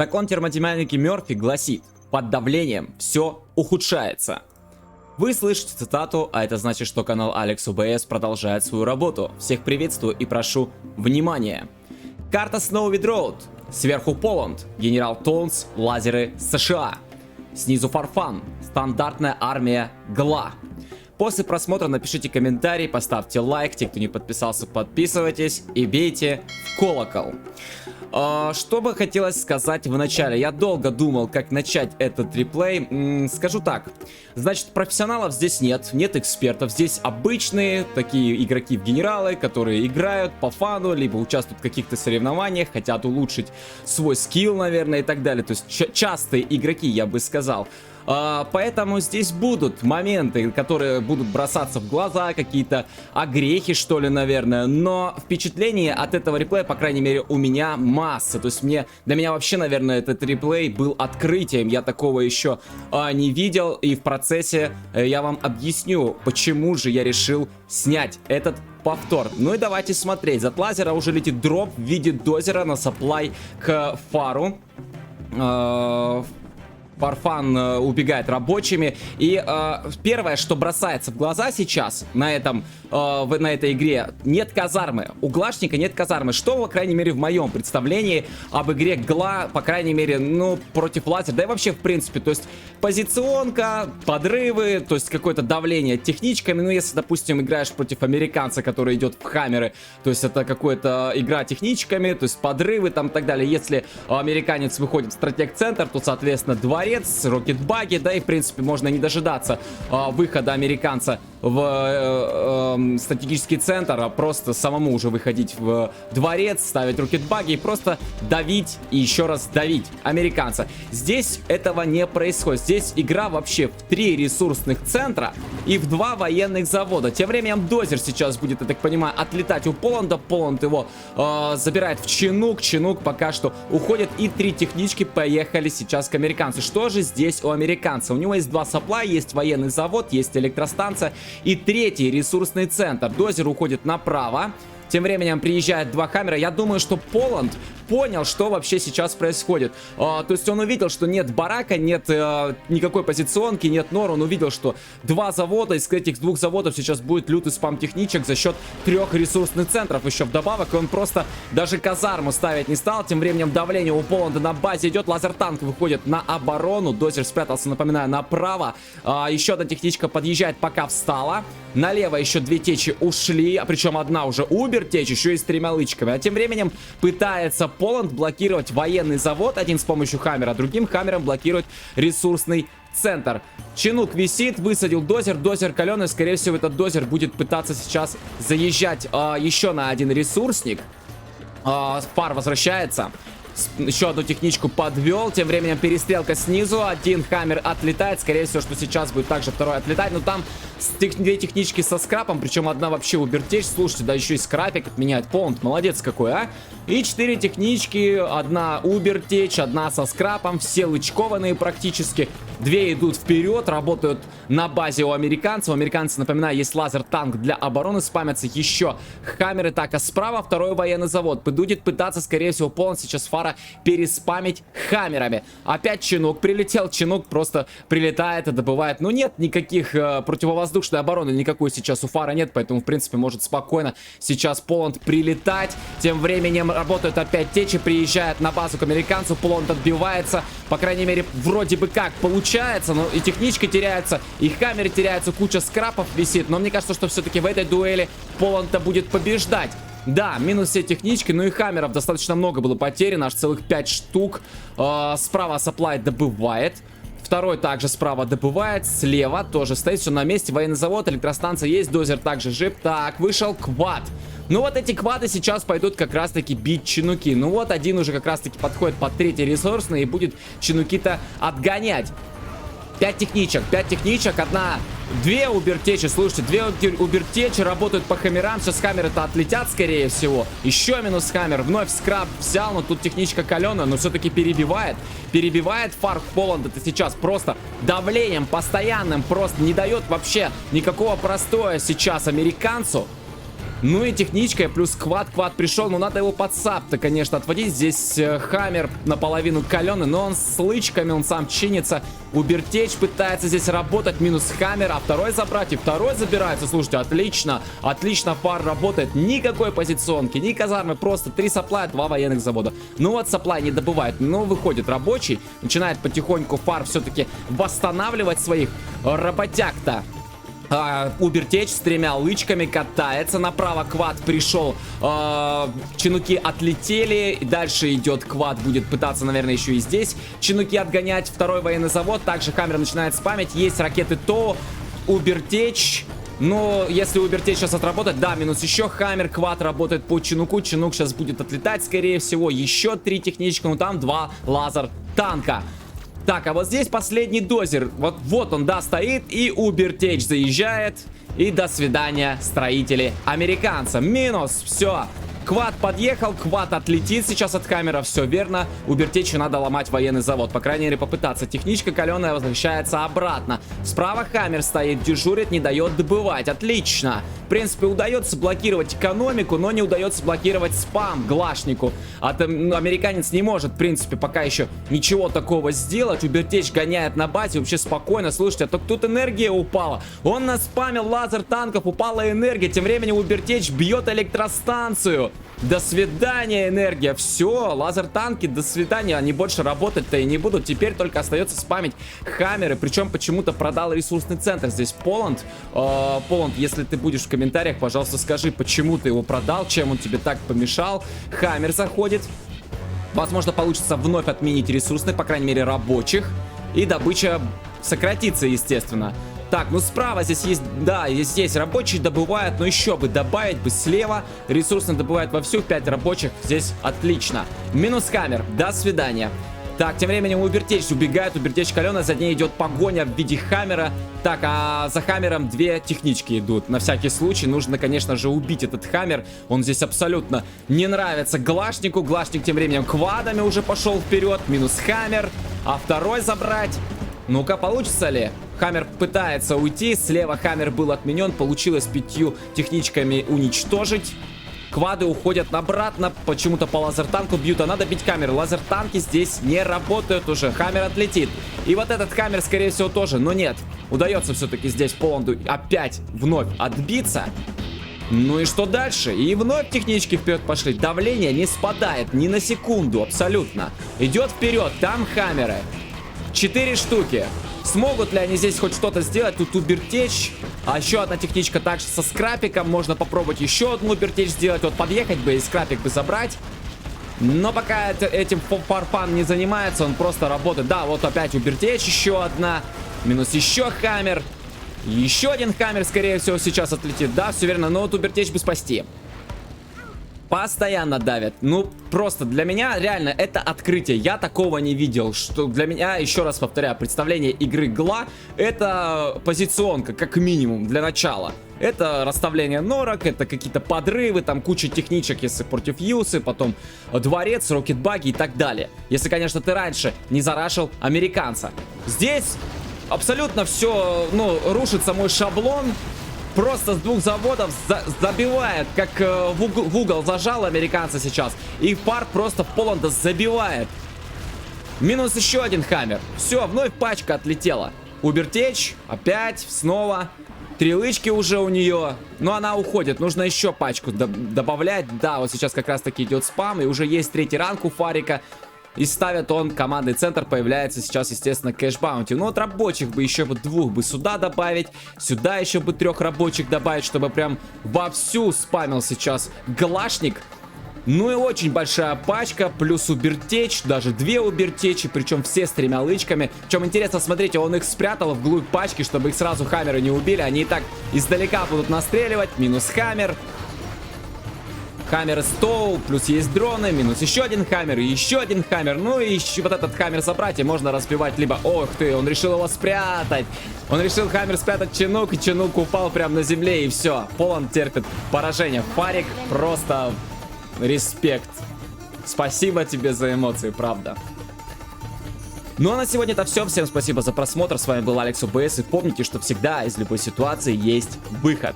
Закон термодинамики Мерфи гласит: под давлением все ухудшается. Вы слышите цитату, а это значит, что канал Алекс УБС продолжает свою работу. Всех приветствую и прошу внимания. Карта Snowy Road. Сверху Поланд, Генерал Тонс, лазеры США. Снизу Фарфан, стандартная армия ГЛА. После просмотра напишите комментарий, поставьте лайк, те, кто не подписался, подписывайтесь и бейте в колокол. Что бы хотелось сказать в начале? Я долго думал, как начать этот реплей. Скажу так. Значит, профессионалов здесь нет, нет экспертов. Здесь обычные такие игроки в генералы, которые играют по фану, либо участвуют в каких-то соревнованиях, хотят улучшить свой скилл, наверное, и так далее. То есть частые игроки, я бы сказал. Поэтому здесь будут моменты, которые будут бросаться в глаза, какие-то огрехи, что ли, наверное. Но впечатление от этого реплея, по крайней мере, у меня масса. То есть для меня вообще, наверное, этот реплей был открытием. Я такого еще не видел. И в процессе я вам объясню, почему же я решил снять этот повтор. Ну и давайте смотреть. От лазера уже летит дроп в виде дозера на сапплай к фару. Фарфан убегает рабочими. И первое, что бросается в глаза сейчас на этой игре, нет казармы. У Глашника нет казармы. Что, по крайней мере, в моем представлении об игре ГЛА, по крайней мере, ну, против лазера. Да и вообще, в принципе, то есть позиционка, подрывы, то есть какое-то давление техничками. Ну, если, допустим, играешь против американца, который идет в хаммеры, то есть это какая-то игра техничками, то есть подрывы там и так далее. Если американец выходит в стратег-центр, то, соответственно, дворец, рокетбаги, да, и в принципе можно не дожидаться выхода американца в стратегический центр, а просто самому уже выходить в дворец, ставить рокетбаги и просто давить и еще раз давить американца. Здесь этого не происходит. Здесь игра вообще в 3 ресурсных центра и в 2 военных завода. Тем временем дозер сейчас будет, я так понимаю, отлетать у Поланда. Поланд его забирает в Чинук. Чинук пока что уходит, и 3 технички поехали сейчас к американцу. Что же здесь у американца? У него есть 2 сапплая, есть военный завод, есть электростанция и 3-й ресурсный центр. Дозер уходит направо. Тем временем приезжает 2 хаммера. Я думаю, что Поланд понял, что вообще сейчас происходит. То есть он увидел, что нет барака, нет никакой позиционки, нет нор. Он увидел, что 2 завода, из этих 2 заводов сейчас будет лютый спам техничек за счет 3 ресурсных центров еще вдобавок. И он просто даже казарму ставить не стал. Тем временем давление у Поланда на базе идет. Лазертанк выходит на оборону. Дозер спрятался, напоминаю, направо. Еще одна техничка подъезжает, пока встала. Налево еще 2 течи ушли, причем одна уже Убер течь, еще и с 3 лычками. А тем временем пытается Поланд блокировать военный завод, один с помощью хаммера, а другим хаммером блокировать ресурсный центр. Чинук висит, высадил дозер, дозер каленый, скорее всего этот дозер будет пытаться сейчас заезжать еще на один ресурсник. Фар возвращается. Еще одну техничку подвел. Тем временем перестрелка снизу. Один хаммер отлетает. Скорее всего, что сейчас будет также второй отлетать. Но там 2 технички со скрапом. Причем одна вообще убертечь. Слушайте, да еще и скрапик отменяет. Поланд, молодец какой, а. И 4 технички. Одна убертечь, одна со скрапом. Все лычкованные практически. 2 идут вперед. Работают на базе у американцев. У американцев, напоминаю, есть лазер-танк для обороны. Спамятся еще хаммеры. Так, а справа 2-й военный завод. Будет пытаться, скорее всего, Поланд сейчас фара переспамить хаммерами. Опять Чинук прилетел. Чинук просто прилетает и добывает. Ну, нет никаких противовоздушной обороны. Никакой сейчас у фара нет. Поэтому, в принципе, может спокойно сейчас Поланд прилетать. Тем временем работают опять течи. Приезжает на базу к американцу. Поланд отбивается. По крайней мере, вроде бы как получается. Но и техничка теряется, и хаммер теряется. Куча скрапов висит. Но мне кажется, что все-таки в этой дуэли Поланд будет побеждать. Да, минус все технички, но и хаммеров достаточно много было потеряно, аж целых 5 штук. Справа сапплай добывает. Второй также справа добывает. Слева тоже стоит все на месте. Военный завод, электростанция есть, дозер также жив. Так, вышел квад. Ну вот эти квады сейчас пойдут как раз таки бить чинуки. Ну вот один уже как раз таки подходит под 3-й ресурсный и будет чинуки-то отгонять. 5 техничек, 5 техничек, 2 убертечи, слушайте, 2 убертечи работают по хаммерам, сейчас хаммеры-то отлетят, скорее всего. Еще минус хаммер, вновь скраб взял, но тут техничка каленая, но все-таки перебивает фар Поланда. Это сейчас просто давлением постоянным, просто не дает вообще никакого простоя сейчас американцу. Ну и техничка, плюс квад пришел, но надо его под сап-то, конечно, отводить. Здесь Хаммер наполовину каленый, но он с лычками, он сам чинится. Убертеч пытается здесь работать, минус Хаммер, а второй забрать, и второй забирается. Слушайте, отлично, отлично фар работает, никакой позиционки, ни казармы, просто 3 сапплая, 2 военных завода. Ну вот сапплай не добывает, но выходит рабочий, начинает потихоньку фар все-таки восстанавливать своих работяг-то. Убертеч с 3 лычками катается. Направо квад пришел. Чинуки отлетели. Дальше идет квад. Будет пытаться, наверное, еще и здесь чинуки отгонять. Второй военный завод. Также Хаммер начинает спамить. Есть ракеты ТО. Убертеч. Но если Убертеч сейчас отработает, да, минус еще Хаммер. Квад работает по чинуку. Чинук сейчас будет отлетать, скорее всего. Еще 3 техничка. Ну там 2 лазер танка. Так, а вот здесь последний дозер. Вот он, да, стоит. И Убертеч заезжает. И до свидания, строители американца. Минус, все. Квад подъехал, квад отлетит сейчас от Хаммера, все верно. Убертечу надо ломать военный завод, по крайней мере попытаться. Техничка каленая возвращается обратно. Справа Хаммер стоит, дежурит, не дает добывать, отлично. В принципе, удается блокировать экономику, но не удается блокировать спам глашнику. Американец не может, в принципе, пока еще ничего такого сделать. Убертеч гоняет на базе, вообще спокойно. Слушайте, а то тут энергия упала. Он наспамил лазер танков, упала энергия. Тем временем Убертеч бьет электростанцию. До свидания, энергия. Все, лазер-танки, до свидания. Они больше работать-то и не будут. Теперь только остается спамить Хаммеры. Причем почему-то продал ресурсный центр. Здесь Поланд. Поланд, если ты будешь в комментариях, пожалуйста, скажи, почему ты его продал, чем он тебе так помешал. Хаммер заходит. Возможно, получится вновь отменить ресурсный, по крайней мере, рабочих. И добыча сократится, естественно. Так, ну справа здесь есть, да, здесь есть рабочие, добывают, но еще бы добавить бы слева. Ресурсно добывают вовсю, 5 рабочих, здесь отлично. Минус Хаммер, до свидания. Так, тем временем Убертеч убегает, Убертеч каленая, за ней идет погоня в виде Хаммера. Так, а за Хаммером 2 технички идут. На всякий случай нужно, конечно же, убить этот Хаммер. Он здесь абсолютно не нравится Глашнику. Глашник тем временем квадами уже пошел вперед. Минус Хаммер. А второй забрать. Ну-ка, получится ли? Хаммер пытается уйти. Слева Хаммер был отменен. Получилось 5 техничками уничтожить. Квады уходят обратно. Почему-то по лазертанку бьют. А надо бить Хаммер. Лазертанки здесь не работают уже. Хаммер отлетит. И вот этот Хаммер, скорее всего, тоже. Но нет. Удается все-таки здесь Поланду опять вновь отбиться. Ну и что дальше? И вновь технички вперед пошли. Давление не спадает ни на секунду. Абсолютно. Идет вперед. Там Хаммеры. 4 штуки. Смогут ли они здесь хоть что-то сделать? Тут Убертеч. А еще одна техничка также со скрапиком. Можно попробовать еще одну Убертеч сделать. Вот подъехать бы и скрапик бы забрать. Но пока этим фарфан не занимается, он просто работает. Да, вот опять Убертеч, еще одна. Минус еще Хаммер. Еще один Хаммер, скорее всего, сейчас отлетит. Да, все верно, но вот Убертеч бы спасти. Постоянно давят. Ну, просто для меня реально это открытие. Я такого не видел. Что для меня, еще раз повторяю, представление игры ГЛА это позиционка, как минимум, для начала. Это расставление норок, это какие-то подрывы, там куча техничек, если против Юсы, потом дворец, рокетбаги и так далее. Если, конечно, ты раньше не зарашил американца. Здесь абсолютно все, ну, рушится мой шаблон. Просто с 2 заводов забивает, как в угол зажал американца сейчас. И фар просто в Поланда забивает. Минус еще один Хаммер. Все, вновь пачка отлетела. Убертеч, опять, снова. 3 лычки уже у нее. Но она уходит, нужно еще пачку добавлять. Да, вот сейчас как раз таки идет спам. И уже есть 3-й ранг у Фарика. И ставит он командный центр, появляется сейчас, естественно, кэш-баунти. Ну вот рабочих бы еще бы 2 бы сюда добавить. Сюда еще бы 3 рабочих добавить, чтобы прям вовсю спамил сейчас Глашник. Ну и очень большая пачка, плюс Убертеч, даже 2 Убертечи, причем все с 3 лычками. Причем интересно, смотрите, он их спрятал вглубь пачки, чтобы их сразу Хаммеры не убили. Они и так издалека будут настреливать. Минус Хаммер. Хаммер Стоу, плюс есть дроны, минус еще один Хаммер, и еще один Хаммер. Ну и еще вот этот Хаммер забрать, и можно разбивать либо... Ох ты, он решил его спрятать. Он решил Хаммер спрятать Чинук, и Чинук упал прямо на земле, и все. Поланд терпит поражение. Фарик просто респект. Спасибо тебе за эмоции, правда. Ну а на сегодня это все. Всем спасибо за просмотр. С вами был Алекс ОБС. И помните, что всегда из любой ситуации есть выход.